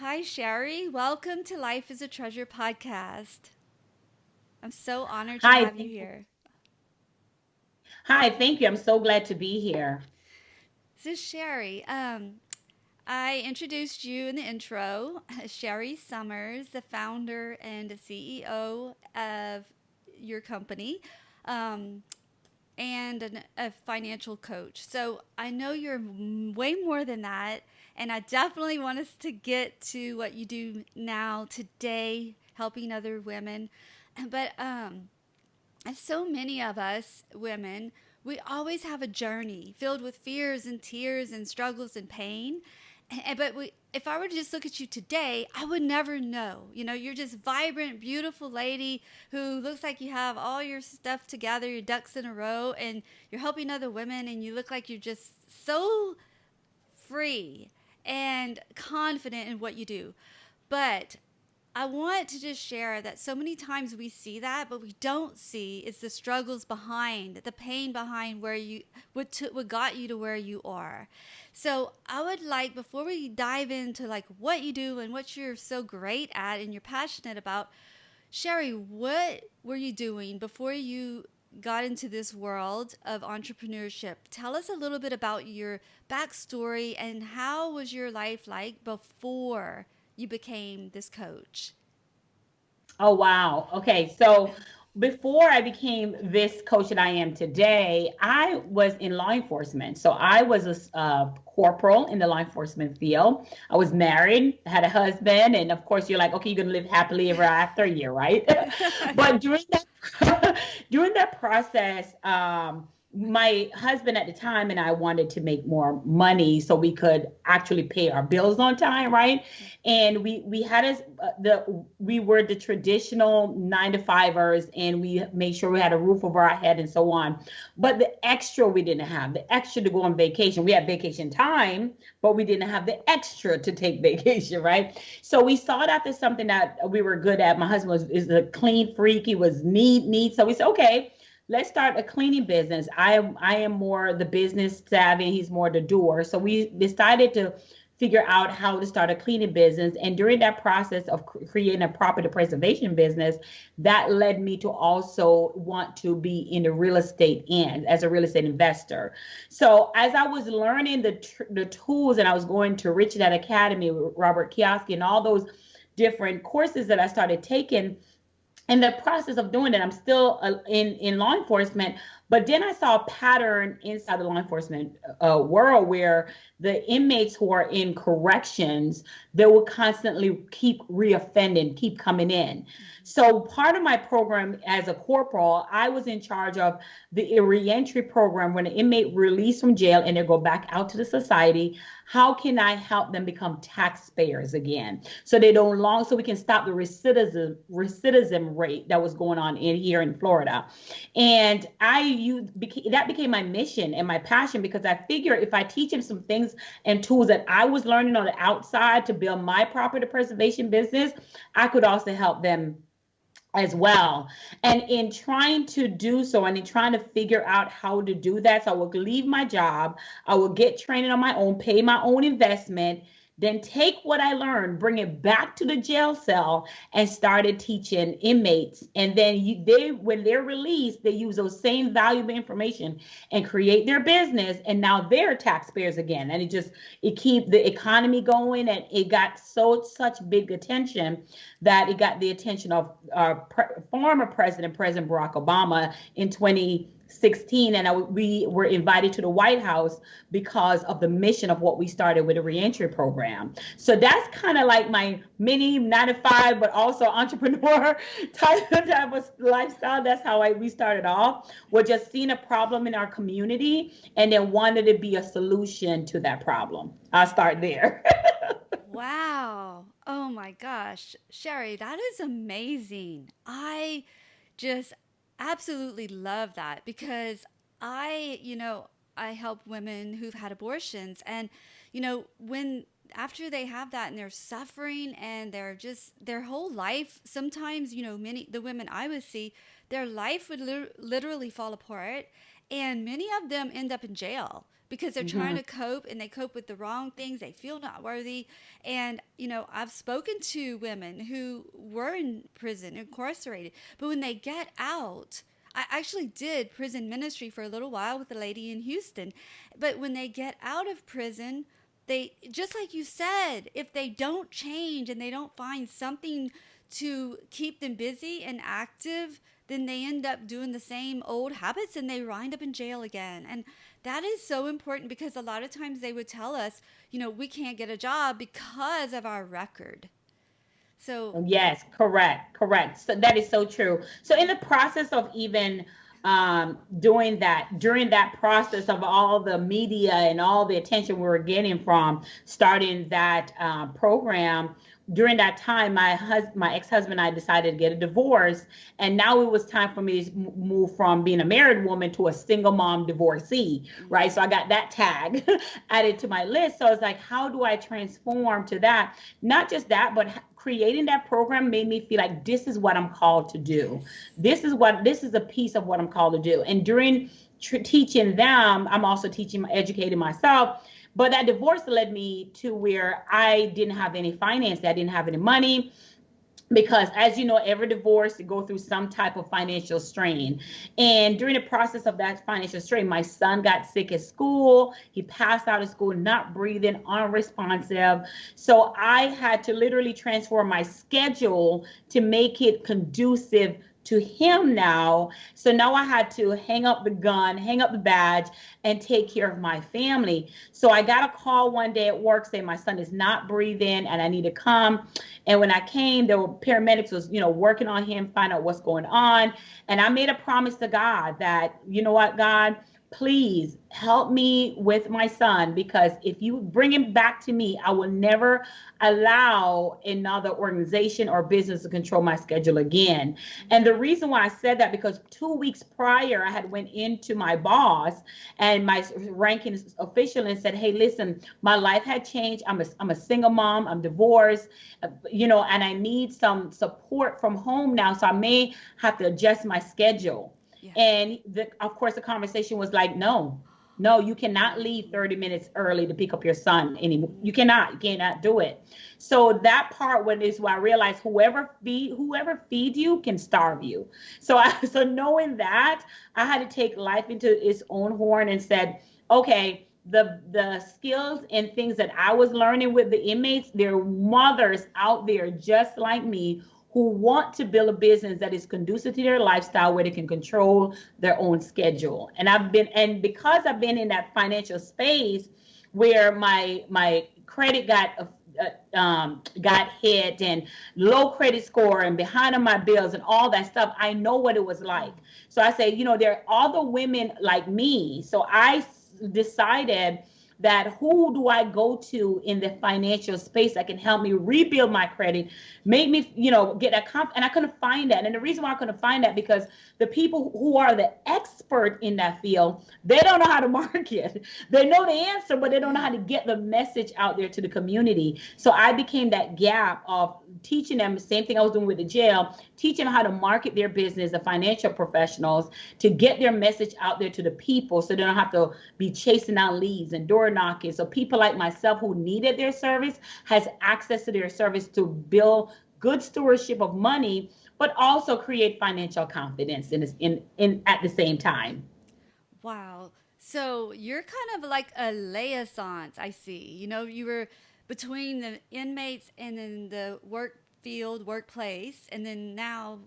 Hi, Sherri. Welcome to Life is a Treasure podcast. I'm so honored to Hi, have you thank you. here. Hi, thank you. I'm so glad to be here. So, Sherri, I introduced you in the intro. Sherri Somers, the founder and CEO of your company, um, and a financial coach. So, I know you're way more than that. And I definitely want us to get to what you do now, today, helping other women. But as so many of us women, we always have a journey filled with fears and tears and struggles and pain. But if I were to just look at you today, I would never know. You know, you're just vibrant, beautiful lady who looks like you have all your stuff together, your ducks in a row, and you're helping other women, and you look like you're just so free and confident in what you do. But I want to just share that so many times we see that, but we don't see is the struggles behind, the pain behind where you what got you to where you are. So I would like before we dive into like what you do and what you're so great at and you're passionate about, Sherri, what were you doing before you got into this world of entrepreneurship? Tell us a little bit about your backstory and how was your life like before you became this coach? Oh, wow. Okay. So before I became this coach that I am today, I was in law enforcement. So I was a corporal in the law enforcement field. I was married, had a husband, and of course, you're like, okay, you're going to live happily ever after a year, right? But during that during that process, my husband at the time and I wanted to make more money so we could actually pay our bills on time, right? And we had us the we were the traditional 9 to 5ers, and we made sure we had a roof over our head and so on. But the extra we didn't have the extra to go on vacation. We had vacation time, but we didn't have the extra to take vacation, right? So we sought after something that we were good at. My husband was is a clean freak. He was neat. So we said, okay, let's start a cleaning business. I am more the business savvy, and he's more the doer. So we decided to figure out how to start a cleaning business. And during that process of creating a property preservation business, that led me to also want to be in the real estate end as a real estate investor. So as I was learning the tools, and I was going to Rich Dad Academy with Robert Kiyosaki and all those different courses that I started taking, in the process of doing it, I'm still in law enforcement. But then I saw a pattern inside the law enforcement world where the inmates who are in corrections, they will constantly keep reoffending, keep coming in. So part of my program as a corporal, I was in charge of the reentry program. When an inmate released from jail and they go back out to the society, how can I help them become taxpayers again? So they don't long, so we can stop the recidivism rate that was going on in here in Florida. And that became my mission and my passion, because I figure if I teach them some things and tools that I was learning on the outside to build my property preservation business, I could also help them as well. And in trying to do so, and in trying to figure out how to do that, so I will leave my job, I will get training on my own, pay my own investment, then take what I learned, bring it back to the jail cell, and started teaching inmates. And then when they're released, they use those same valuable information and create their business. And now they're taxpayers again. And it keep the economy going. And it got such big attention that it got the attention of former President Barack Obama in 2016, and we were invited to the White House because of the mission of what we started with a reentry program. So that's kind of like my mini 9 to 5, but also entrepreneur type of lifestyle. That's how we started off. We're just seeing a problem in our community and then wanted to be a solution to that problem. I'll start there. Wow. Oh my gosh. Sherri, that is amazing. I just absolutely love that because I help women who've had abortions and when after they have that and they're suffering and they're just their whole life sometimes many the women I would see their life would literally fall apart and many of them end up in jail because they're trying Mm-hmm. to cope and they cope with the wrong things. They feel not worthy. And, I've spoken to women who were in prison, incarcerated, but when they get out, I actually did prison ministry for a little while with a lady in Houston. But when they get out of prison, they, just like you said, if they don't change and they don't find something to keep them busy and active, then they end up doing the same old habits and they wind up in jail again. And that is so important because a lot of times they would tell us, we can't get a job because of our record. So, Yes, correct, correct. So that is so true. So in the process of even doing that, during that process of all the media and all the attention we were getting from starting that program, during that time, my ex-husband and I decided to get a divorce, and now it was time for me to move from being a married woman to a single mom divorcee, right? So I got that tag added to my list. So I was like, how do I transform to that? Not just that, but creating that program made me feel like this is what I'm called to do. yes. This is a piece of what I'm called to do. And during teaching them, I'm also teaching, educating myself. But that divorce led me to where I didn't have any finance. I didn't have any money because, as you know, every divorce you go through some type of financial strain. And during the process of that financial strain, my son got sick at school. He passed out of school, not breathing, unresponsive. So I had to literally transform my schedule to make it conducive to him now. So now I had to hang up the gun, hang up the badge, and take care of my family. So I got a call one day at work saying my son is not breathing and I need to come. And when I came, there were paramedics was, working on him, find out what's going on. And I made a promise to God that, you know what, God, please help me with my son, because if you bring him back to me, I will never allow another organization or business to control my schedule again. And the reason why I said that, because 2 weeks prior, I had went into my boss and my ranking official and said, hey, listen, my life had changed. I'm a single mom. I'm divorced, and I need some support from home now. So I may have to adjust my schedule. Yeah. And of course, the conversation was like, no, you cannot leave Mm-hmm. 30 minutes early to pick up your son anymore. You cannot do it. So that part is where I realized whoever feeds you can starve you. So knowing that, I had to take life into its own horn and said, okay, the skills and things that I was learning with the inmates, there are mothers out there just like me who want to build a business that is conducive to their lifestyle, where they can control their own schedule. And because I've been in that financial space where my credit got hit, and low credit score, and behind on my bills and all that stuff, I know what it was like. So I say, there are other women like me. So I decided that who do I go to in the financial space that can help me rebuild my credit, make me, get a and I couldn't find that. And the reason why I couldn't find that, because the people who are the expert in that field, they don't know how to market. They know the answer, but they don't know how to get the message out there to the community. So I became that gap of teaching them the same thing I was doing with the jail, teaching them how to market their business, the financial professionals, to get their message out there to the people, so they don't have to be chasing down leads and door knocking. So people like myself who needed their service has access to their service to build good stewardship of money, but also create financial confidence in at the same time. Wow. So you're kind of like a liaison, I see. You were between the inmates and then the work field, workplace, and then now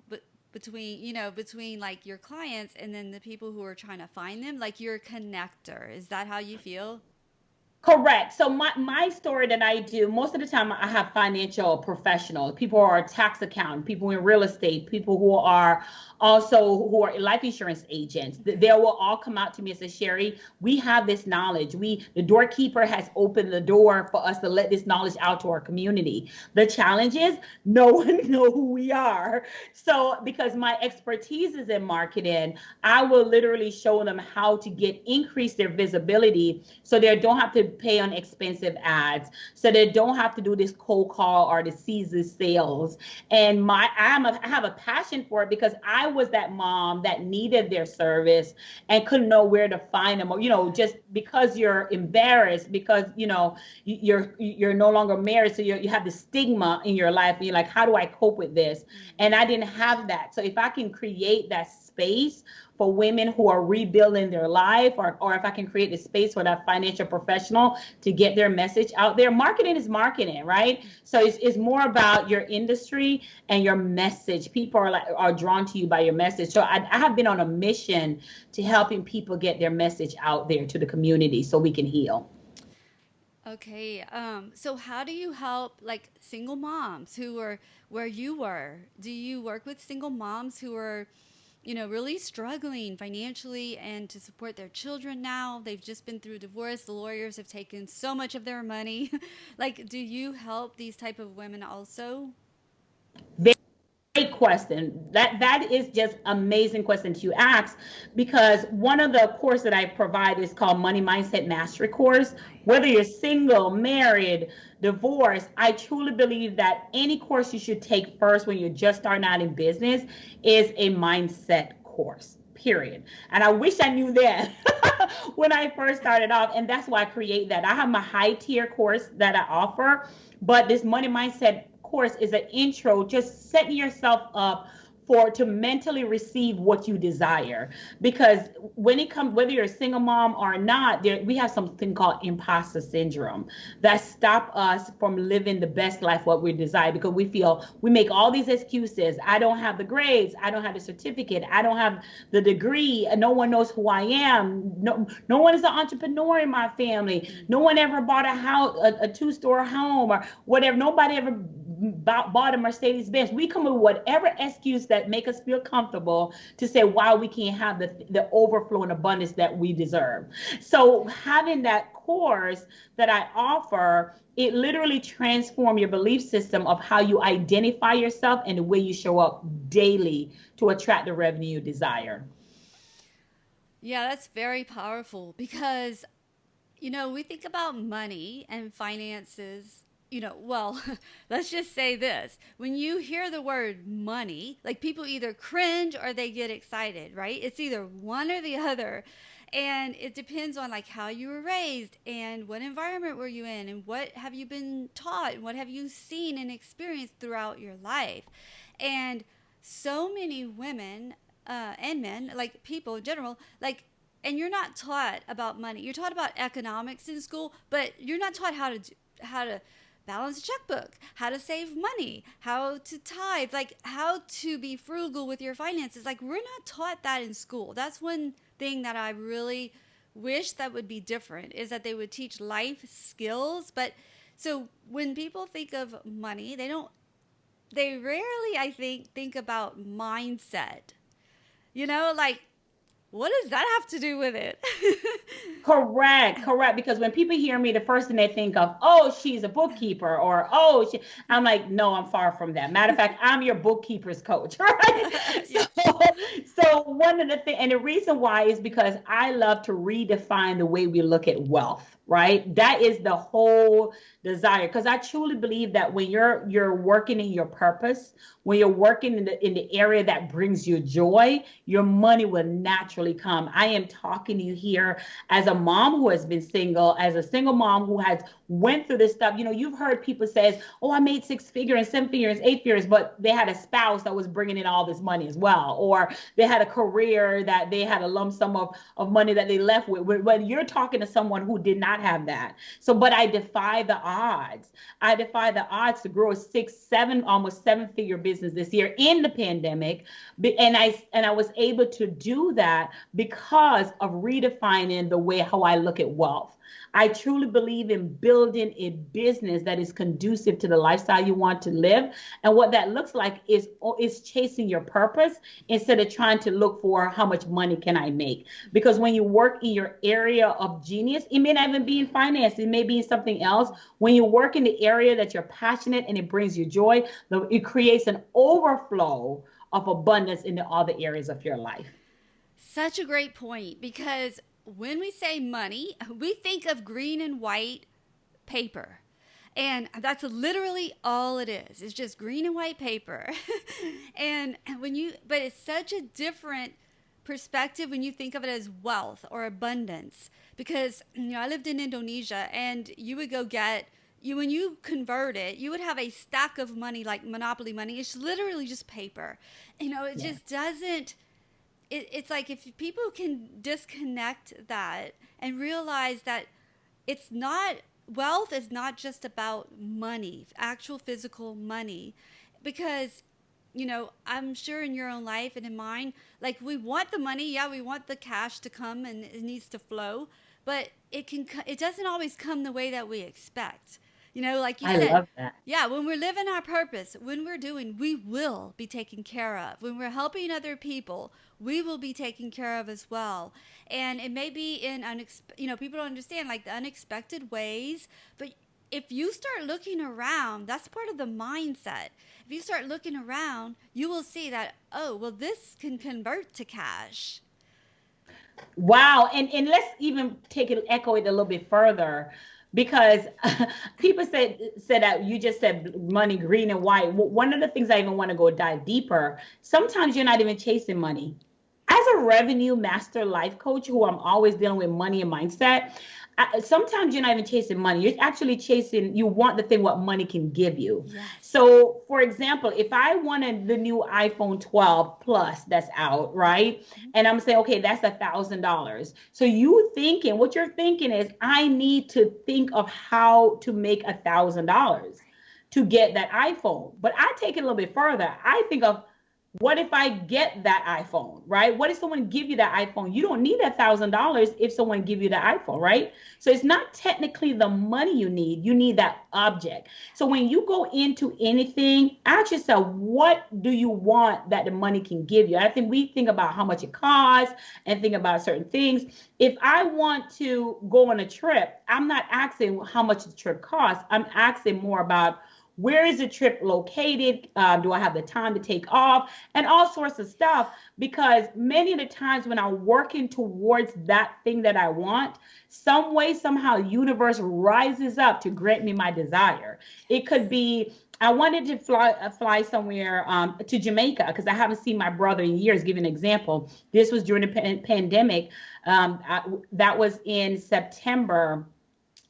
between like your clients and then the people who are trying to find them, like you're a connector. Is that how you feel? Correct. So my story that I do, most of the time I have financial professionals, people who are tax accountant, people in real estate, people who are life insurance agents. They will all come out to me and say, Sherri, we have this knowledge. The doorkeeper has opened the door for us to let this knowledge out to our community. The challenge is no one know who we are. So because my expertise is in marketing, I will literally show them how to increase their visibility, so they don't have to pay on expensive ads so they don't have to do this cold call or the season sales. And I have a passion for it because I was that mom that needed their service and couldn't know where to find them, or just because you're embarrassed because you're no longer married, so you have the stigma in your life and you're like, how do I cope with this? And I didn't have that. So if I can create that space for women who are rebuilding their life, or if I can create a space for that financial professional to get their message out there. Marketing is marketing, right? So it's more about your industry and your message. People are drawn to you by your message. So I have been on a mission to helping people get their message out there to the community so we can heal. Okay. So how do you help like single moms who are where you were? Do you work with single moms who are, really struggling financially and to support their children now? They've just been through divorce. The lawyers have taken so much of their money. Like, do you help these type of women also? Great question. That is just amazing question to ask, because one of the course that I provide is called Money Mindset Mastery Course. Whether you're single, married, divorced, I truly believe that any course you should take first when you're just starting out in business is a mindset course. Period. And I wish I knew that when I first started off, and that's why I create that. I have my high tier course that I offer, but this money mindset course is an intro, just setting yourself up for to mentally receive what you desire. Because when it comes, whether you're a single mom or not, we have something called imposter syndrome that stop us from living the best life what we desire, because we feel we make all these excuses. I don't have the grades, I don't have the certificate, I don't have the degree, no one knows who I am, no one is an entrepreneur in my family, no one ever bought a house, a two-store home or whatever, nobody ever bought a Mercedes Benz. We come with whatever excuse that make us feel comfortable to say why we can't have the overflow and abundance that we deserve. So having that course that I offer, it literally transforms your belief system of how you identify yourself and the way you show up daily to attract the revenue you desire. Yeah, that's very powerful because, we think about money and finances. Well, let's just say this. When you hear the word money, like people either cringe or they get excited, right? It's either one or the other. And it depends on like how you were raised and what environment were you in and what have you been taught and what have you seen and experienced throughout your life. And so many women and men, like people in general, like, and you're not taught about money. You're taught about economics in school, but you're not taught how to balance a checkbook, how to save money, how to tithe, like how to be frugal with your finances. Like we're not taught that in school. That's one thing that I really wish that would be different, is that they would teach life skills. But so when people think of money, they rarely, I think about mindset. Like what does that have to do with it? Correct. Because when people hear me, the first thing they think of, oh, she's a bookkeeper, or I'm like, no, I'm far from that. Matter of fact, I'm your bookkeeper's coach, right? Yeah. So one of the things, and the reason why is because I love to redefine the way we look at wealth, right? That is the whole desire. Because I truly believe that when you're working in your purpose, when you're working in the area that brings you joy, your money will naturally come. I am talking to you here as a mom who has been single, as a single mom who has went through this stuff. You've heard people say, oh, I made 6 figures and 7 figures, 8 figures, but they had a spouse that was bringing in all this money as well. Or they had a career that they had a lump sum of money that they left with. But you're talking to someone who did not have that. So, but I defy the odds. I defy the odds to grow a 6, 7, almost 7 figure business this year in the pandemic. And I was able to do that because of redefining the way how I look at wealth. I truly believe in building a business that is conducive to the lifestyle you want to live. And what that looks like is chasing your purpose instead of trying to look for how much money can I make. Because when you work in your area of genius, it may not even be in finance, it may be in something else. When you work in the area that you're passionate and it brings you joy, it creates an overflow of abundance in the other areas of your life. Such a great point, because when we say money, we think of green and white paper. And that's literally all it is. It's just green and white paper. And but it's such a different perspective when you think of it as wealth or abundance. Because, I lived in Indonesia and you would go get, when you convert it, you would have a stack of money like Monopoly money. It's literally just paper. It Yeah. just doesn't, it's like if people can disconnect that and realize that it's not, wealth is not just about money, actual physical money, because I'm sure in your own life and in mine, like we want the money, yeah, we want the cash to come and it needs to flow, but it doesn't always come the way that we expect. Like you I said, love that. yeah, when we're living our purpose, when we're doing, we will be taken care of. When we're helping other people, we will be taken care of as well. And it may be in people don't understand like the unexpected ways, but if you start looking around, that's part of the mindset. If you start looking around, you will see that, oh, well, this can convert to cash. Wow. And let's even take it, echo it a little bit further, because people said that you just said money, green and white. One of the things I even want to go dive deeper, sometimes you're not even chasing money. As a revenue master life coach, who I'm always dealing with money and mindset, sometimes you're not even chasing money. You're actually chasing, you want the thing what money can give you. Yes. So, for example, if I wanted the new iPhone 12 Plus that's out, right? And I'm saying, okay, that's $1,000. So you thinking, what you're thinking is, I need to think of how to make $1,000 to get that iPhone. But I take it a little bit further. I think of, what if I get that iPhone, right? What if someone give you that iPhone? You don't need $1,000 if someone give you the iPhone, right? So it's not technically the money you need. You need that object. So when you go into anything, ask yourself, what do you want that the money can give you? I think we think about how much it costs and think about certain things. If I want to go on a trip, I'm not asking how much the trip costs. I'm asking more about, where is the trip located? Do I have the time to take off? And all sorts of stuff. Because many of the times when I'm working towards that thing that I want, some way, somehow, universe rises up to grant me my desire. It could be, I wanted to fly somewhere, to Jamaica, because I haven't seen my brother in years. Give an example. This was during the pandemic. That was in September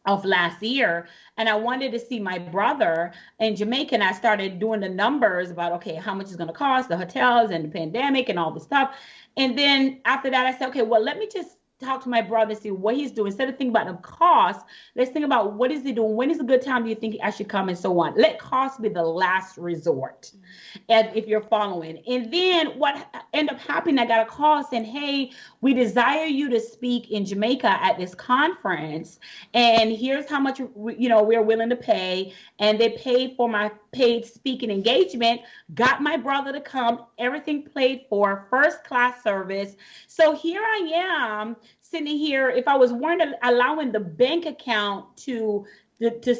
of last year, and I wanted to see my brother in Jamaica, and I started doing the numbers about, okay, how much is going to cost, the hotels and the pandemic and all the stuff. And then after that I said, okay, well, let me just talk to my brother, see what he's doing. Instead of thinking about the cost, let's think about, what is he doing, when is a good time do you think I should come, and so on. Let cost be the last resort, and if you're following. And then what ended up happening, I got a call saying, hey, we desire you to speak in Jamaica at this conference, and here's how much we're willing to pay. And they paid for my paid speaking engagement, got my brother to come, everything paid for, first class service. So here I am sitting here. If I was weren't allowing the bank account to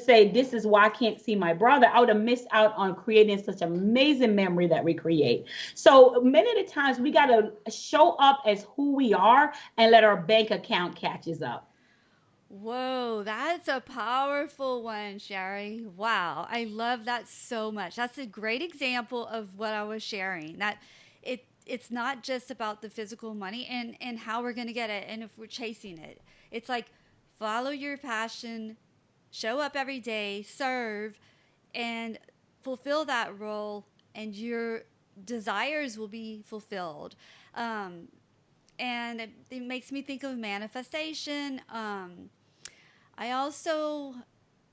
say, this is why I can't see my brother, I would have missed out on creating such amazing memory that we create. So many of the times we got to show up as who we are and let our bank account catches up. Whoa, that's a powerful one, Sherry. Wow, I love that so much. That's a great example of what I was sharing. That it's not just about the physical money and how we're going to get it and if we're chasing it. It's like follow your passion, show up every day, serve, and fulfill that role, and your desires will be fulfilled. Um, and it makes me think of manifestation. I also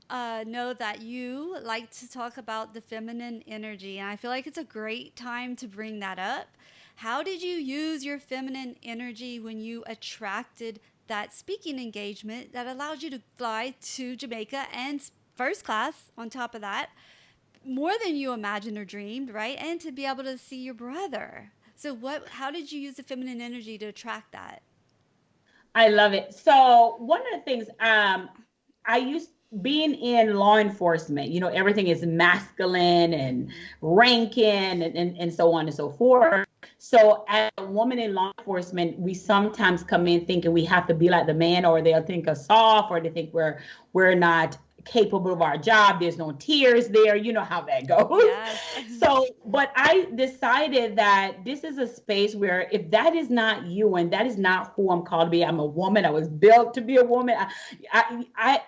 know that you like to talk about the feminine energy, and I feel like it's a great time to bring that up. How did you use your feminine energy when you attracted that speaking engagement that allowed you to fly to Jamaica and first class on top of that, more than you imagined or dreamed, right? And to be able to see your brother. So how did you use the feminine energy to attract that? I love it. So one of the things, I used being in law enforcement, everything is masculine and Mhm. ranking and so on and so forth. So as a woman in law enforcement, we sometimes come in thinking we have to be like the man, or they'll think us soft, or they think we're not capable of our job. There's no tears there. You know how that goes. Yes. So, but I decided that this is a space where if that is not you and that is not who I'm called to be, I'm a woman. I was built to be a woman.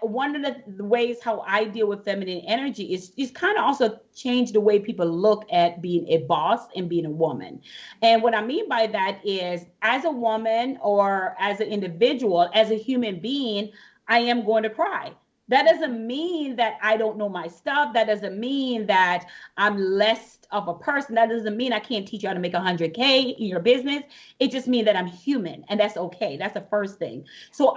One of the ways how I deal with feminine energy is kind of also change the way people look at being a boss and being a woman. And what I mean by that is, as a woman or as an individual, as a human being, I am going to cry. That doesn't mean that I don't know my stuff. That doesn't mean that I'm less of a person. That doesn't mean I can't teach you how to make 100K in your business. It just means that I'm human, and that's okay. That's the first thing. So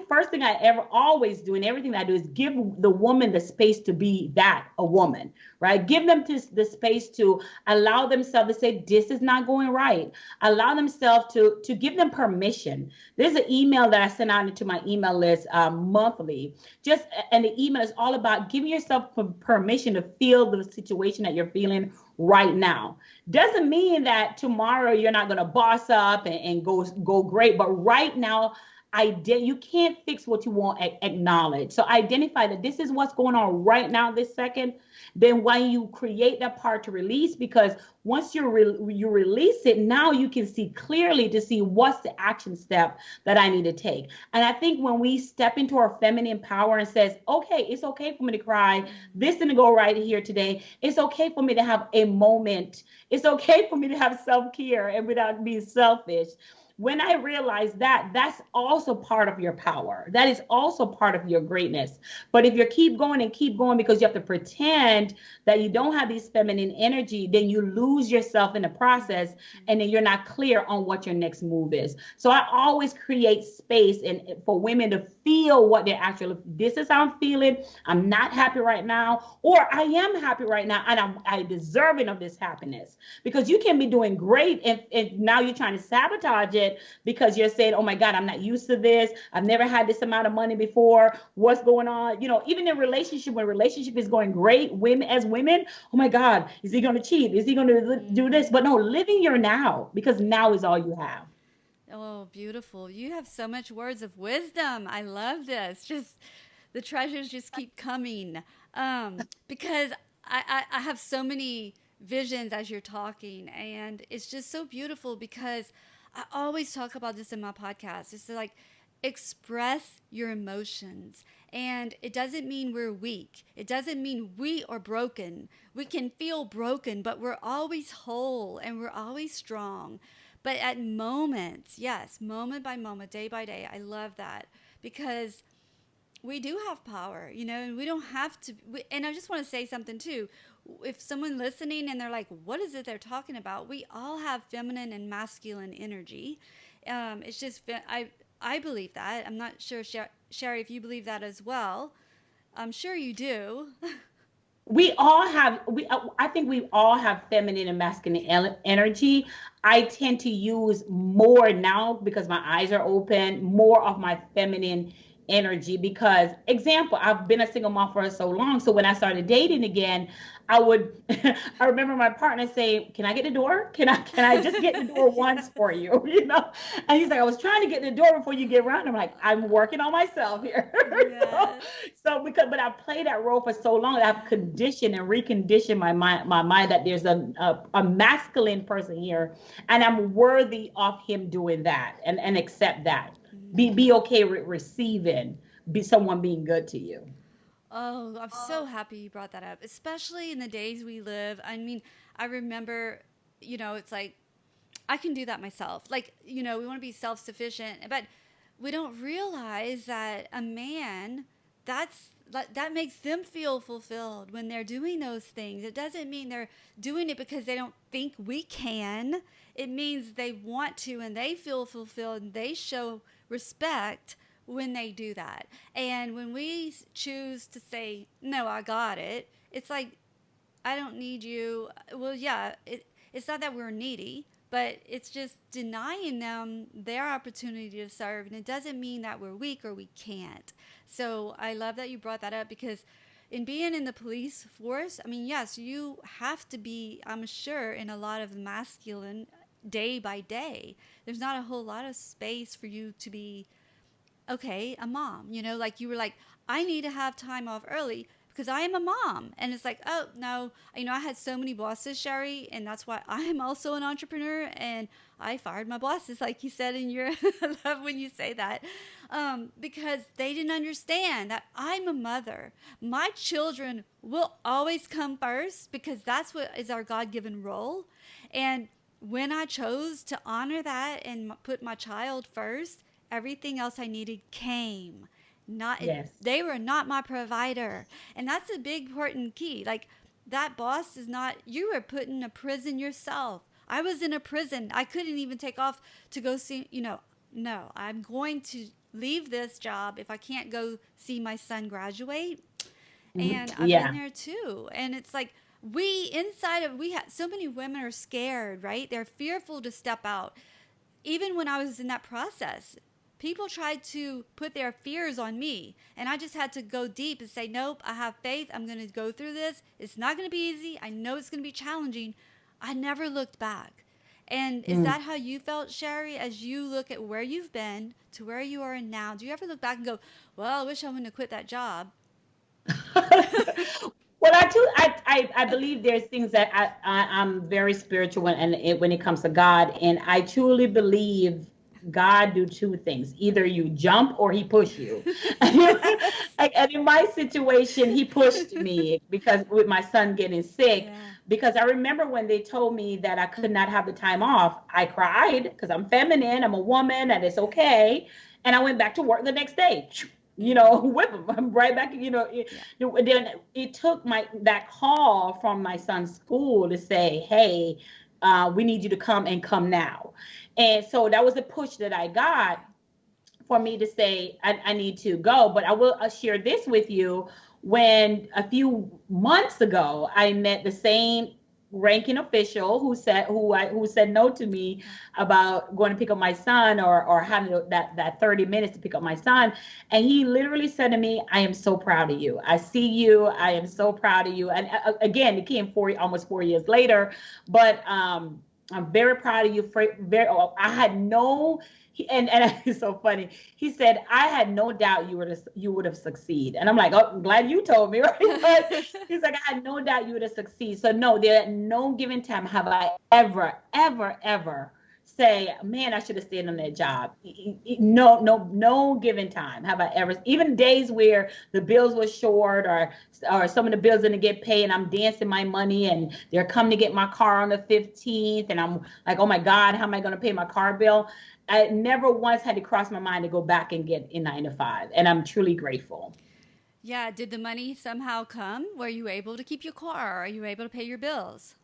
first thing I ever always do, and everything that I do, is give the woman the space to be that, a woman, right? Give them the space to allow themselves to say, this is not going right. Allow themselves to give them permission. There's an email that I send out into my email list monthly. And the email is all about giving yourself permission to feel the situation that you're feeling right now. Doesn't mean that tomorrow you're not going to boss up and go great, but right now, you can't fix what you won't acknowledge. So identify that this is what's going on right now, this second. Then when you create that part to release, because once you release it, now you can see clearly to see what's the action step that I need to take. And I think when we step into our feminine power and says, okay, it's okay for me to cry. This didn't go right here today. It's okay for me to have a moment. It's okay for me to have self-care and without being selfish. When I realized that, that's also part of your power. That is also part of your greatness. But if you keep going and keep going because you have to pretend that you don't have this feminine energy, then you lose yourself in the process, and then you're not clear on what your next move is. So I always create space and for women to feel what they're actually, this is how I'm feeling. I'm not happy right now, or I am happy right now, and I'm deserving of this happiness. Because you can be doing great, and now you're trying to sabotage it because you're saying, oh my God, I'm not used to this. I've never had this amount of money before. What's going on? Even in relationship, when relationship is going great, women as women, oh my God, is he going to cheat? Is he going to do this? But no, living your now, because now is all you have. Oh, beautiful. You have so much words of wisdom. I love this. Just the treasures just keep coming. Because I have so many visions as you're talking, and it's just so beautiful because I always talk about this in my podcast. It's like express your emotions. And it doesn't mean we're weak. It doesn't mean we are broken. We can feel broken, but we're always whole and we're always strong. But at moments, yes, moment by moment, day by day, I love that because we do have power, and we don't have to. And I just want to say something too. If someone listening and they're like, what is it they're talking about? We all have feminine and masculine energy. It's just, I believe that. I'm not sure, Sherry, if you believe that as well. I'm sure you do. I think we all have feminine and masculine energy. I tend to use more now because my eyes are open, more of my feminine energy. Because example, I've been a single mom for so long, so when I started dating again, I would I remember my partner saying, can I get the door? Can I just get the door once for you? And he's like, I was trying to get the door before you get around. I'm like, I'm working on myself here. so, Yes. but I played that role for so long that I've conditioned and reconditioned my mind that there's a masculine person here, and I'm worthy of him doing that, and accept that. Be okay with receiving, be someone being good to you. Oh, I'm so happy you brought that up, especially in the days we live. I mean, I remember, it's like I can do that myself. Like, we want to be self sufficient, but we don't realize that a man, that makes them feel fulfilled when they're doing those things. It doesn't mean they're doing it because they don't think we can. It means they want to and they feel fulfilled and they show respect when they do that. And when we choose to say, no, I got it, it's like, I don't need you. Well, yeah, it's not that we're needy, but it's just denying them their opportunity to serve. And it doesn't mean that we're weak or we can't. So I love that you brought that up, because in being in the police force, I mean, yes, you have to be, I'm sure, in a lot of masculine day by day. There's not a whole lot of space for you to be, okay, a mom, like you were like, I need to have time off early because I am a mom. And it's like, oh, no, I had so many bosses, Sheri, and that's why I am also an entrepreneur. And I fired my bosses, like you said in your, I love when you say that, because they didn't understand that I'm a mother. My children will always come first because that's what is our God given role. And when I chose to honor that and put my child first, everything else I needed came. Not Yes. they were not my provider, and that's a big important key. Like, that boss is not, you were put in a prison yourself. I was in a prison. I couldn't even take off to go see. No, I'm going to leave this job if I can't go see my son graduate. And I've been Yeah. there too. And it's like, we have so many women are scared, right? They're fearful to step out. Even when I was in that process, people tried to put their fears on me. And I just had to go deep and say, nope, I have faith. I'm going to go through this. It's not going to be easy. I know it's going to be challenging. I never looked back. And is Mm. that how you felt, Sheri, as you look at where you've been to where you are now? Do you ever look back and go, well, I wish I wouldn't have quit that job? Well, I believe there's things that I'm very spiritual when it comes to God, and I truly believe God do two things: either you jump or He push you. Yes. And in my situation, He pushed me because with my son getting sick. Yeah. Because I remember when they told me that I could not have the time off, I cried because I'm feminine, I'm a woman, and it's okay. And I went back to work the next day. Mm-hmm. Whip them. I'm right back. Yeah. Then it took my that call from my son's school to say, "Hey, we need you to come and come now." And so that was a push that I got for me to say I need to go. But I will share this with you. When a few months ago, I met the same ranking official who said no to me Yeah. about going to pick up my son or having that 30 minutes to pick up my son, and he literally said to me, I am so proud of you. I see you. I am so proud of you. And again, it came almost 4 years later, but I'm very proud of you. I had no and it's so funny. He said, "I had no doubt you would have succeed." And I'm like, "Oh, I'm glad you told me, right?" But he's like, "I had no doubt you would have succeed." So no, there at no given time have I ever, ever, ever say, "Man, I should have stayed on that job." No, no, no given time have I ever. Even days where the bills were short or some of the bills didn't get paid, and I'm dancing my money, and they're coming to get my car on the 15th, and I'm like, "Oh my God, how am I going to pay my car bill?" I never once had to cross my mind to go back and get a 9 to 5, and I'm truly grateful. Yeah. Did the money somehow come? Were you able to keep your car? Are you able to pay your bills?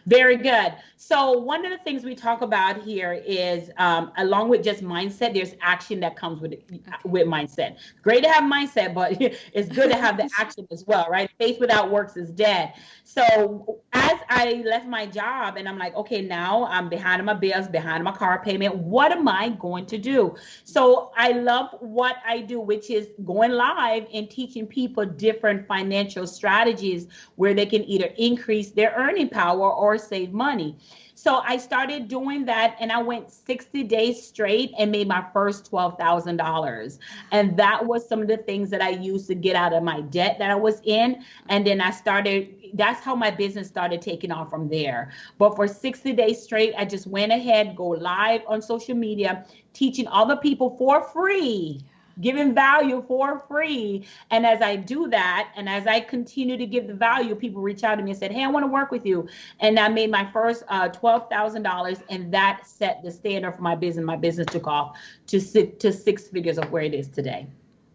Very good. So one of the things we talk about here is, along with just mindset, there's action that comes Okay. with mindset. Great to have mindset, but it's good to have the action as well, right? Faith without works is dead. So as I left my job, and I'm like, okay, now I'm behind on my bills, behind on my car payment. What am I going to do? So I love what I do, which is going live and teaching people different financial strategies where they can either increase their earning power or save money. So I started doing that, and I went 60 days straight and made my first $12,000. Wow. And that was some of the things that I used to get out of my debt that I was in. And then that's how my business started taking off from there. But for 60 days straight, I just went ahead, go live on social media, teaching other people for free, giving value for free. And as I do that, and as I continue to give the value, people reach out to me and said, "Hey, I want to work with you." And I made my first $12,000, and that set the standard for my business. My business took off to six figures of where it is today.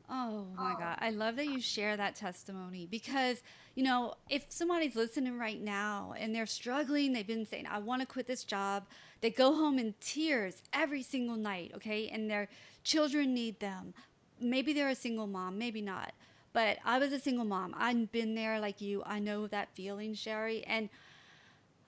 Oh my God. I love that you share that testimony because, if somebody's listening right now and they're struggling, they've been saying, I want to quit this job, they go home in tears every single night, okay? And their children need them. Maybe they're a single mom, maybe not. But I was a single mom. I've been there like you. I know that feeling, Sheri. And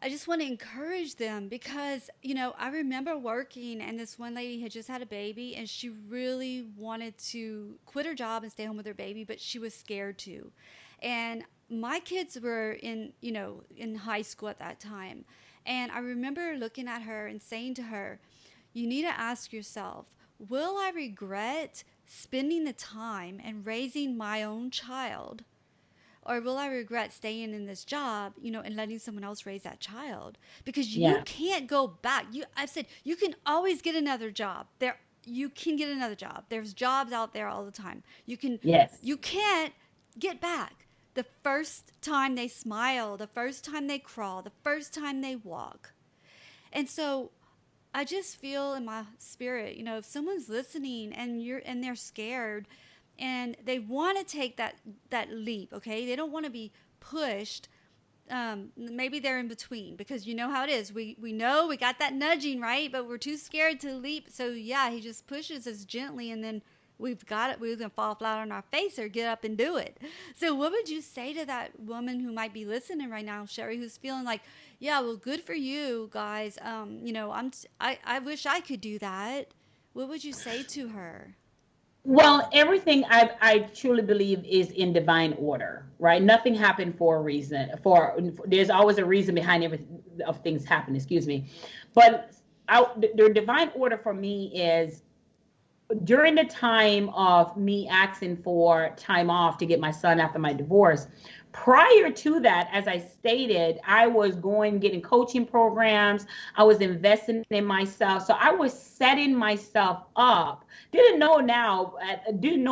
I just want to encourage them because, I remember working and this one lady had just had a baby and she really wanted to quit her job and stay home with her baby, but she was scared to. And my kids were in high school at that time. And I remember looking at her and saying to her, you need to ask yourself, will I regret spending the time and raising my own child? Or will I regret staying in this job, and letting someone else raise that child? Because you Yeah. can't go back. I've said you can always get another job. You can get another job. There's jobs out there all the time. Yes. You can't get back. The first time they smile, the first time they crawl, the first time they walk. And so I just feel in my spirit, if someone's listening and they're scared and they want to take that leap, okay? They don't want to be pushed. Maybe they're in between because you know how it is. We know we got that nudging, right? But we're too scared to leap. So yeah, he just pushes us gently and then we've got it. We're going to fall flat on our face or get up and do it. So what would you say to that woman who might be listening right now, Sherri, who's feeling like, yeah, well, good for you guys. I wish I could do that. What would you say to her? Well, everything I truly believe is in divine order, right? Nothing happened for a reason. There's always a reason behind every of things happen. Excuse me, but the divine order for me is during the time of me asking for time off to get my son after my divorce. Prior to that, as I stated, I was going getting coaching programs. I was investing in myself. So I was setting myself up. Didn't know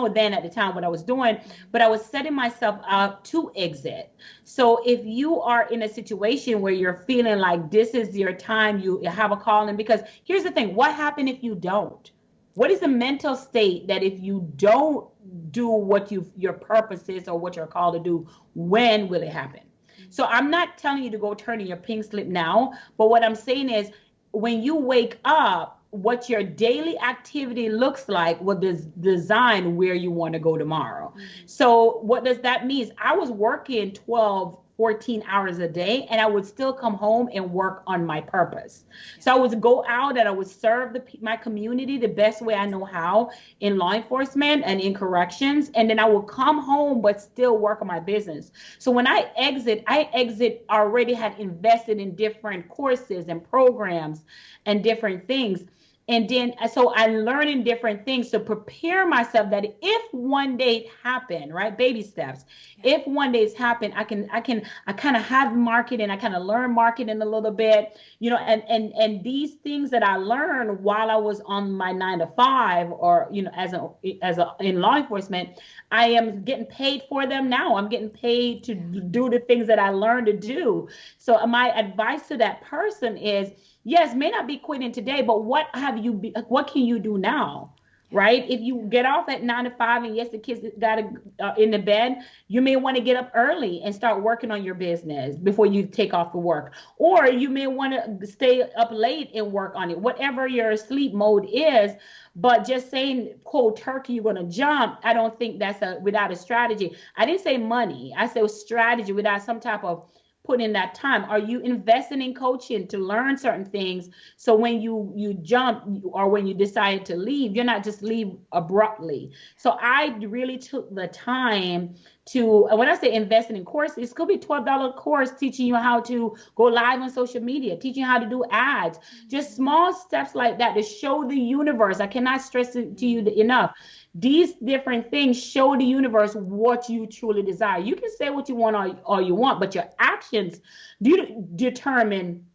then at the time what I was doing, but I was setting myself up to exit. So if you are in a situation where you're feeling like this is your time, you have a calling, because here's the thing, what happened if you don't? What is the mental state that if you don't do what your purpose is or what you're called to do, when will it happen? So I'm not telling you to go turn in your pink slip now, but what I'm saying is when you wake up, what your daily activity looks like will design where you want to go tomorrow. So what does that mean? I was working 12, 14 hours a day and I would still come home and work on my purpose. So I would go out and I would serve my community the best way I know how in law enforcement and in corrections. And then I would come home, but still work on my business. So when I exit already had invested in different courses and programs and different things. And then, so I'm learning different things to prepare myself that if one day it happened, right? Baby steps. Yeah. If one day it's happened, I kind of have marketing. I kind of learn marketing a little bit, and these things that I learned while I was on my 9 to 5 or, as a in law enforcement, I am getting paid for them now. I'm getting paid to do the things that I learned to do. So my advice to that person is, yes, may not be quitting today, but what can you do now? Right? If you get off at 9 to 5 and yes, the kids got to in the bed, you may want to get up early and start working on your business before you take off for work. Or you may want to stay up late and work on it, whatever your sleep mode is. But just saying cold turkey, you're going to jump. I don't think that's without a strategy. I didn't say money. I said strategy without some type of put in that time. Are you investing in coaching to learn certain things so when you jump or when you decide to leave, you're not just leave abruptly? So I really took the time to, when I say investing in courses, it could be $12 course teaching you how to go live on social media, teaching you how to do ads, just small steps like that to show the universe. I cannot stress it to you enough. These different things show the universe what you truly desire. You can say what you want all you want, but your actions do determine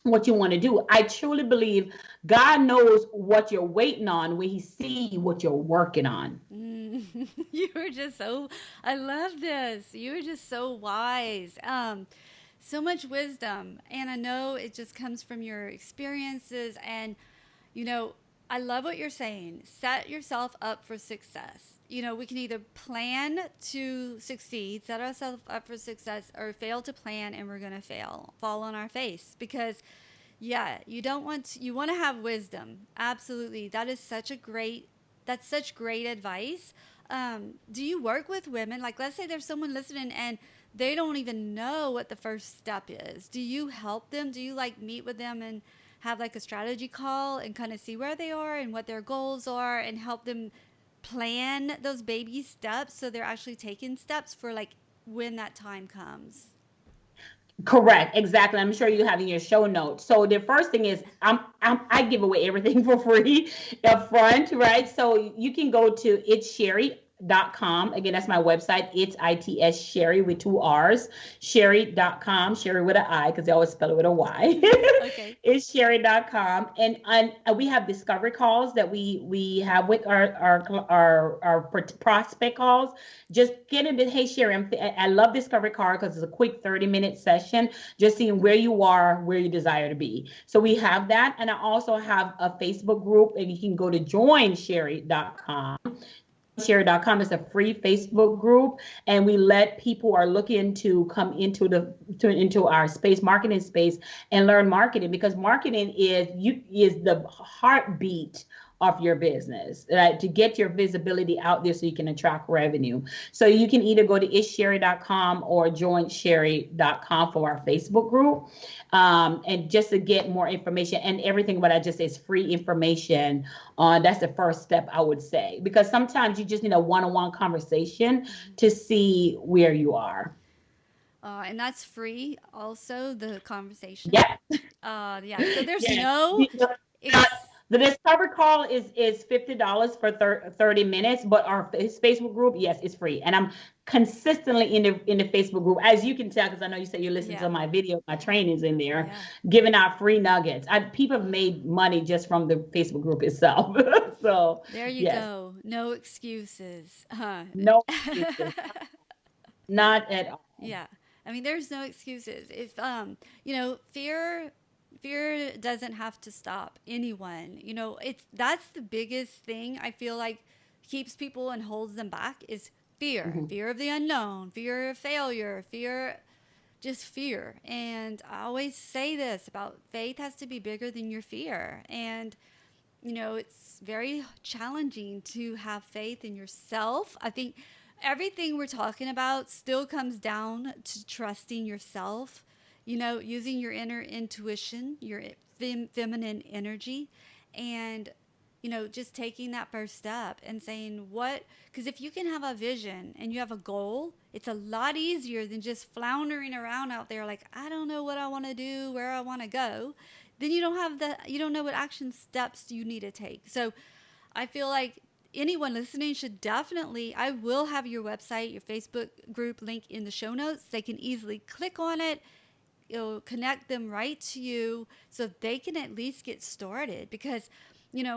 what you want to do. I truly believe God knows what you're waiting on when he sees what you're working on. You were just so, I love this. You were just so wise. So much wisdom. And I know it just comes from your experiences. And, you know, I love what you're saying. Set yourself up for success. We can either plan to succeed, set ourselves up for success, or fail to plan and we're going to fall on our face. Because, yeah, you want to have wisdom. Absolutely. That's such great advice. Do you work with women? Like, let's say there's someone listening and they don't even know what the first step is. Do you help them? Do you like meet with them and have like a strategy call and kind of see where they are and what their goals are and help them plan those baby steps so they're actually taking steps for like when that time comes? Correct, exactly. I'm sure you have in your show notes. So the first thing is I give away everything for free up front, right? So you can go to itssherry.com. Again, that's my website. It's Sherry with two R's. Sherry.com, Sherry with an I, because they always spell it with a Y. Okay. It's Sherry.com. And we have discovery calls that we have with our prospect calls. Just get into, hey, Sherry, I love Discovery Card because it's a quick 30-minute session, just seeing where you are, where you desire to be. So we have that. And I also have a Facebook group, and you can go to joinsherry.com. Sherri.com is a free Facebook group, and we let people who are looking to come into our space, marketing space, and learn marketing, because marketing is the heartbeat of your business, right? To get your visibility out there so you can attract revenue. So you can either go to itsherry.com or joinsherry.com for our Facebook group, and just to get more information, and everything what I just say is free information. That's the first step, I would say, because sometimes you just need a one-on-one conversation to see where you are. And that's free also, the conversation. Yeah. Yeah. So there's Yes. no The, the, ex. the Discover call is $50 for 30 minutes, but our Facebook group, yes, it's free. And I'm consistently in the Facebook group, as you can tell, because I know you said you listen Yeah. to my video, my trainings in there, Yeah. giving out free nuggets. People have made money just from the Facebook group itself. So There you yes, go. No excuses. no excuses, not at all. Yeah. I mean, there's no excuses. If fear doesn't have to stop anyone. It's that's the biggest thing I feel like keeps people and holds them back is fear. Mhm. Fear of the unknown, fear of failure, fear, just fear. And I always say this about faith has to be bigger than your fear. And it's very challenging to have faith in yourself. I think everything we're talking about still comes down to trusting yourself, using your inner intuition, your feminine energy, and, just taking that first step and saying, what, because if you can have a vision and you have a goal, it's a lot easier than just floundering around out there like, I don't know what I want to do, where I want to go. Then you don't know what action steps you need to take. So I feel like anyone listening should definitely, I will have your website, your Facebook group link in the show notes. They can easily click on it. It'll connect them right to you so they can at least get started. Because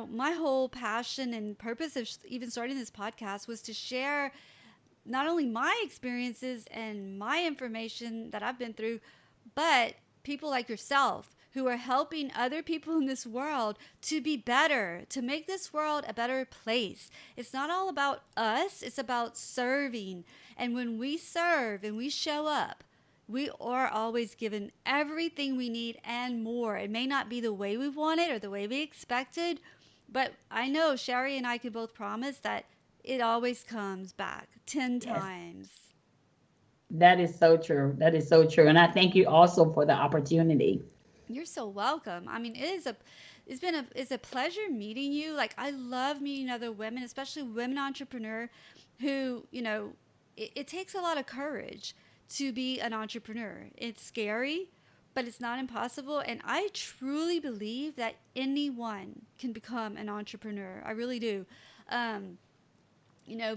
my whole passion and purpose of even starting this podcast was to share not only my experiences and my information that I've been through, but people like yourself who are helping other people in this world to be better, to make this world a better place. It's not all about us, it's about serving. And when we serve and we show up, we are always given everything we need and more. It may not be the way we want it or the way we expected, but I know Sherry and I can both promise that it always comes back 10 Yes. times. That is so true. That is so true. And I thank you also for the opportunity. You're so welcome. I mean, it's a pleasure meeting you. Like I love meeting other women, especially women entrepreneur who, it takes a lot of courage to be an entrepreneur. It's scary, but it's not impossible. And I truly believe that anyone can become an entrepreneur. I really do. Um,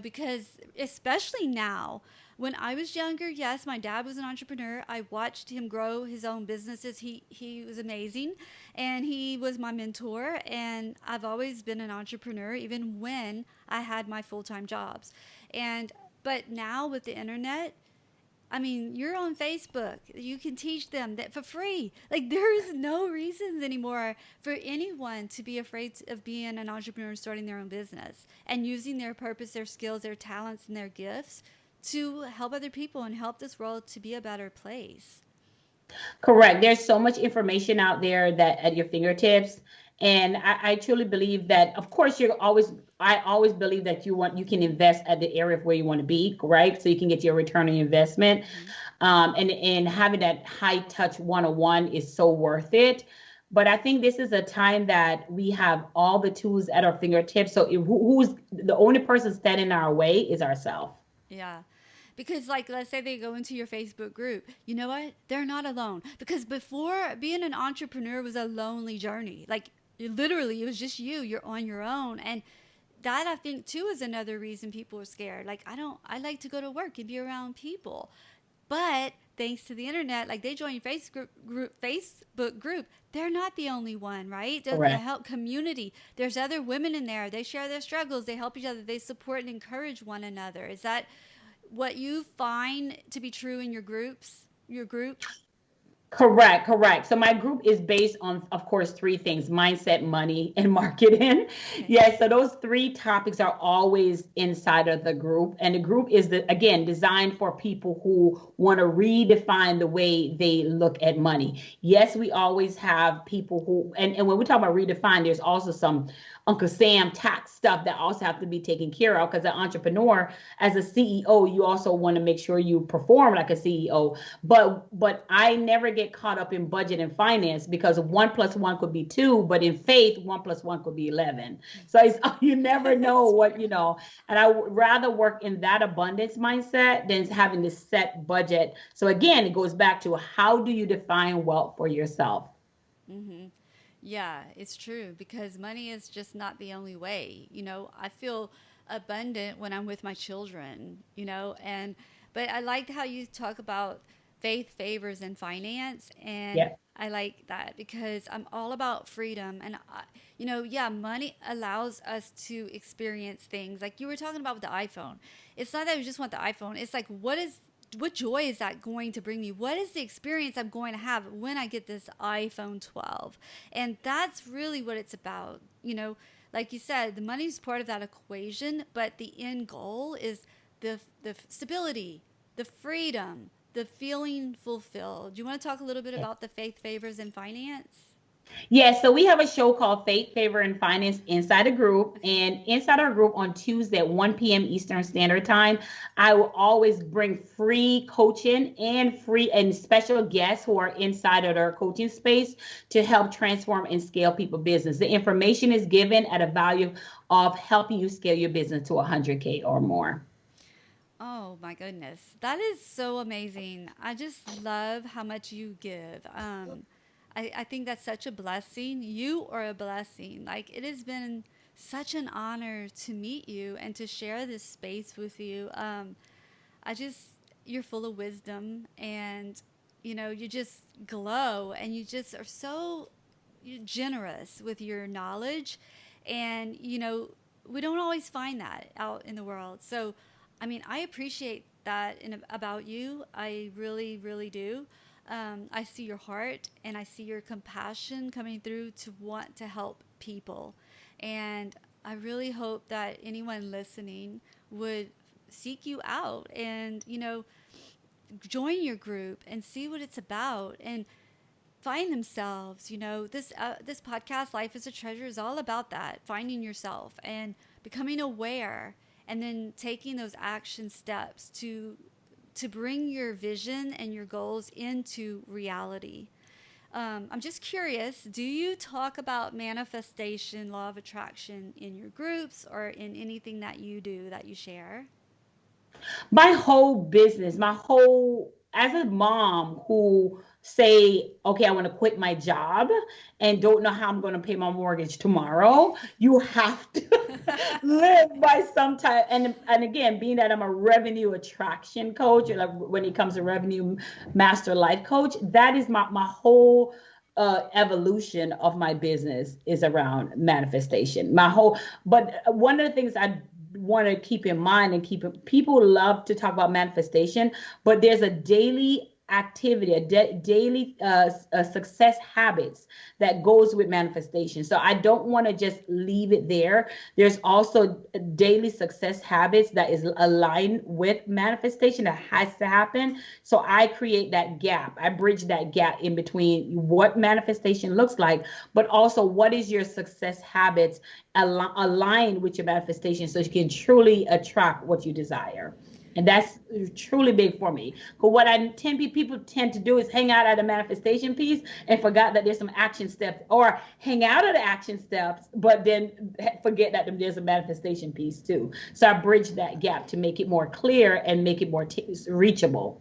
because especially now, when I was younger, yes, my dad was an entrepreneur. I watched him grow his own businesses. He was amazing, and he was my mentor. And I've always been an entrepreneur, even when I had my full time jobs. And but now with the internet, I mean, you're on Facebook. You can teach them that for free. Like there is no reasons anymore for anyone to be afraid of being an entrepreneur and starting their own business and using their purpose, their skills, their talents, and their gifts to help other people and help this world to be a better place. Correct. There's so much information out there that at your fingertips. And I truly believe that, of course, I always believe that you can invest at the area of where you want to be, right? So you can get your return on investment. Hmm. And having that high touch one-on-one is so worth it. But I think this is a time that we have all the tools at our fingertips. So who's the only person standing in our way is ourselves. Yeah. Because, like, let's say they go into your Facebook group, you know what? They're not alone. Because before, being an entrepreneur was a lonely journey. Like, literally, it was just you. You're on your own. And that, I think, too, is another reason people are scared. Like, I like to go to work and be around people. But thanks to the internet, like they join Facebook group, they're not the only one, right? The Correct. help community. There's other women in there. They share their struggles. They help each other. They support and encourage one another. Is that what you find to be true in your groups? Your group? Correct, correct. So my group is based on, of course, three things: mindset, money, and marketing. Okay. Yes, so those three topics are always inside of the group. And the group is again designed for people who want to redefine the way they look at money. Yes, we always have people who and when we talk about redefine, there's also some Uncle Sam tax stuff that also have to be taken care of because an entrepreneur, as a CEO, you also want to make sure you perform like a CEO. But I never get caught up in budget and finance because one plus one could be two, but in faith, one plus one could be 11. So you never know That's what true. and I would rather work in that abundance mindset than having this set budget. So again, it goes back to how do you define wealth for yourself? Mm-hmm. Yeah, it's true because money is just not the only way. I feel abundant when I'm with my children, and but I liked how you talk about faith, favors, and finance. And Yeah. I like that because I'm all about freedom. And, yeah, money allows us to experience things like you were talking about with the iPhone. It's not that we just want the iPhone, it's like, what joy is that going to bring me? What is the experience I'm going to have when I get this iPhone 12? And that's really what it's about. Like you said, the money's part of that equation, but the end goal is the stability, the freedom, the feeling fulfilled. Do you want to talk a little bit about the faith, favors, and finance? Yes, so we have a show called Faith, Favor, and Finance inside a group. Okay. And inside our group on Tuesday at 1 p.m. Eastern Standard Time, I will always bring free coaching and free and special guests who are inside of our coaching space to help transform and scale people business. The information is given at a value of helping you scale your business to 100K or more. Oh my goodness. That is so amazing. I just love how much you give. I think that's such a blessing. You are a blessing. Like, it has been such an honor to meet you and to share this space with you. I just, you're full of wisdom and, you just glow and you just are so generous with your knowledge. And, we don't always find that out in the world. So, I mean, I appreciate that about you. I really, really do. I see your heart and I see your compassion coming through to want to help people. And I really hope that anyone listening would seek you out and, join your group and see what it's about and find themselves. This podcast, Life is a Treasure, is all about that, finding yourself and becoming aware and then taking those action steps to bring your vision and your goals into reality. I'm just curious, do you talk about manifestation, law of attraction in your groups or in anything that you do that you share? My whole business, my whole as a mom who say, okay, I want to quit my job and don't know how I'm going to pay my mortgage tomorrow, you have to live by some type. And again, being that I'm a revenue attraction coach, or like when it comes to revenue master life coach, that is my whole evolution of my business is around manifestation. But one of the things I want to keep in mind and keep people love to talk about manifestation, but there's a daily activity, daily success habits that goes with manifestation. So I don't want to just leave it there. There's also daily success habits that is aligned with manifestation that has to happen. So I create that gap. I bridge that gap in between what manifestation looks like, but also what is your success habits aligned with your manifestation so you can truly attract what you desire. And that's truly big for me. Because what people tend to do is hang out at a manifestation piece and forgot that there's some action steps, or hang out at the action steps, but then forget that there's a manifestation piece too. So I bridge that gap to make it more clear and make it more reachable.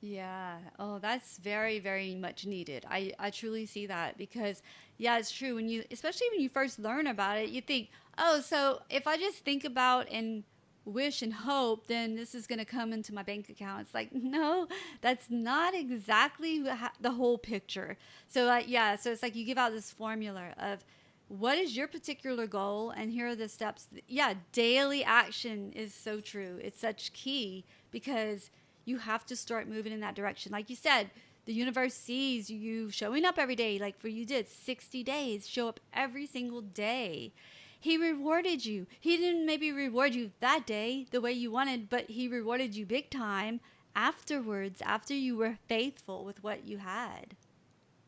Yeah. Oh, that's very, very much needed. I truly see that because, yeah, it's true. When you, especially when you first learn about it, you think, oh, so if I just think about and wish and hope, then this is going to come into my bank account. It's like, no, that's not exactly the whole picture. So, yeah, so it's like you give out this formula of what is your particular goal, and here are the steps. Yeah, daily action is so true. It's such key because you have to start moving in that direction. Like you said, the universe sees you showing up every day, like for you did 60 days, show up every single day. He rewarded you. He didn't maybe reward you that day the way you wanted, but he rewarded you big time afterwards, after you were faithful with what you had.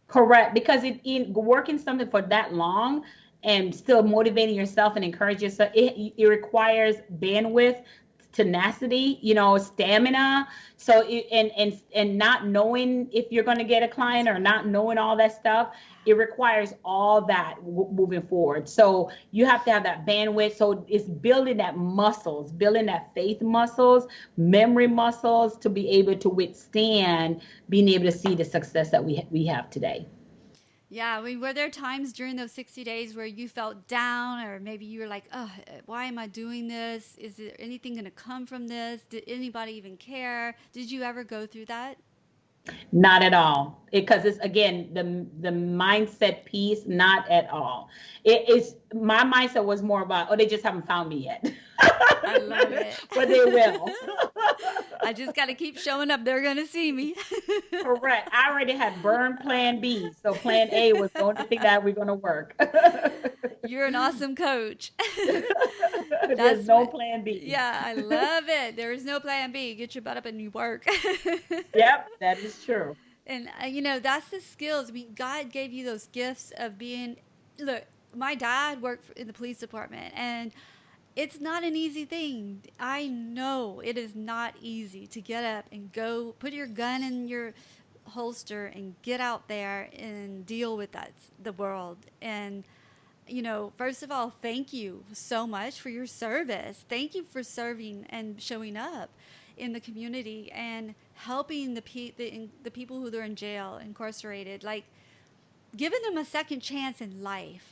Correct, because in working something for that long and still motivating yourself and encourage yourself, it requires bandwidth, tenacity, stamina. So and not knowing if you're going to get a client or not knowing all that stuff, it requires all that moving forward. So you have to have that bandwidth. So it's building that muscles, building that faith muscles, memory muscles to be able to withstand being able to see the success that we have today. Yeah, I mean, were there times during those 60 days where you felt down, or maybe you were like, oh, why am I doing this? Is there anything going to come from this? Did anybody even care? Did you ever go through that? Not at all. Because it's again the mindset piece, not at all. It is my mindset was more about, oh, they just haven't found me yet. I love it. But they will. I just got to keep showing up. They're going to see me. Correct. I already had burned plan B. So plan A was the only thing that we're gonna work. You're an awesome coach. There's That's no what, plan B. yeah, I love it. There is no plan B. Get your butt up and you work. Yep, that is true. And, that's the skills. I mean, God gave you those gifts of being, look, my dad worked in the police department, and it's not an easy thing. I know it is not easy to get up and go put your gun in your holster and get out there and deal with the world. And first of all, thank you so much for your service. Thank you for serving and showing up in the community and helping the people who are in jail, incarcerated, like giving them a second chance in life,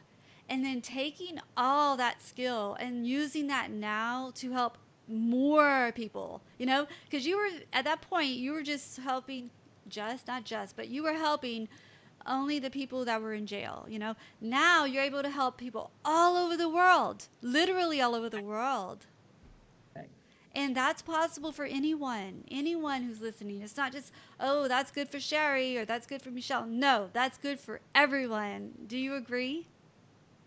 and then taking all that skill and using that now to help more people, because you were at that point, you were just helping, just not just, but you were helping only the people that were in jail. Now you're able to help people all over the world, literally all over the world. And that's possible for anyone who's listening. It's not just, oh, that's good for Sherri or that's good for Michelle. No, that's good for everyone. Do you agree?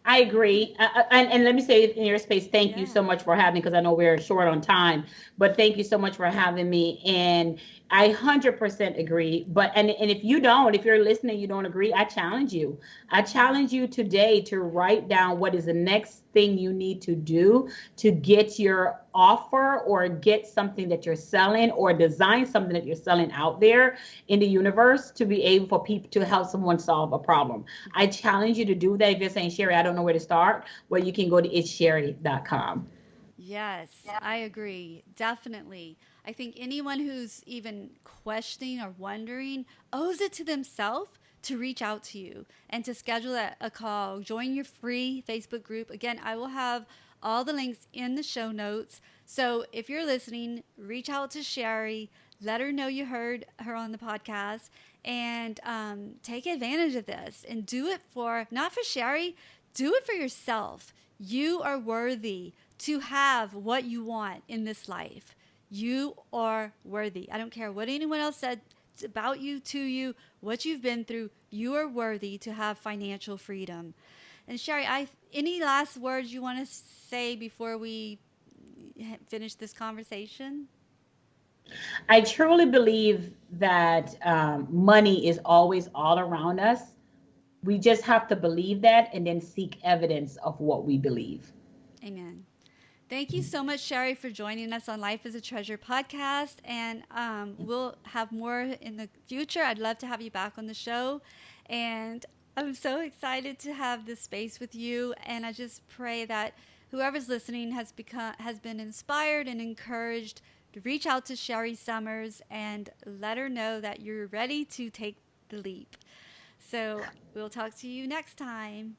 I agree. And let me say in your space, thank you Yeah. so much for having me, because I know we're short on time, but thank you so much for having me. And I 100% agree. And if you're listening, you don't agree, I challenge you. I challenge you today to write down what is the next thing you need to do to get your offer or get something that you're selling or design something that you're selling out there in the universe to be able for people to help someone solve a problem. I challenge you to do that. If you're saying, Sherri, I don't know where to start, well, you can go to itssherri.com. Yes, I agree. Definitely. I think anyone who's even questioning or wondering owes it to themselves to reach out to you and to schedule a call. Join your free Facebook group. Again, I will have all the links in the show notes. So if you're listening, reach out to Sherri. Let her know you heard her on the podcast, and take advantage of this and do it for, not for Sherri, do it for yourself. You are worthy to have what you want in this life. You are worthy. I don't care what anyone else said about you, to you, what you've been through. You are worthy to have financial freedom. And Sheri, any last words you want to say before we finish this conversation? I truly believe that money is always all around us. We just have to believe that and then seek evidence of what we believe. Amen. Thank you so much, Sheri, for joining us on Life is a Treasure podcast. And we'll have more in the future. I'd love to have you back on the show. And I'm so excited to have this space with you. And I just pray that whoever's listening has been inspired and encouraged to reach out to Sherri Somers and let her know that you're ready to take the leap. So we'll talk to you next time.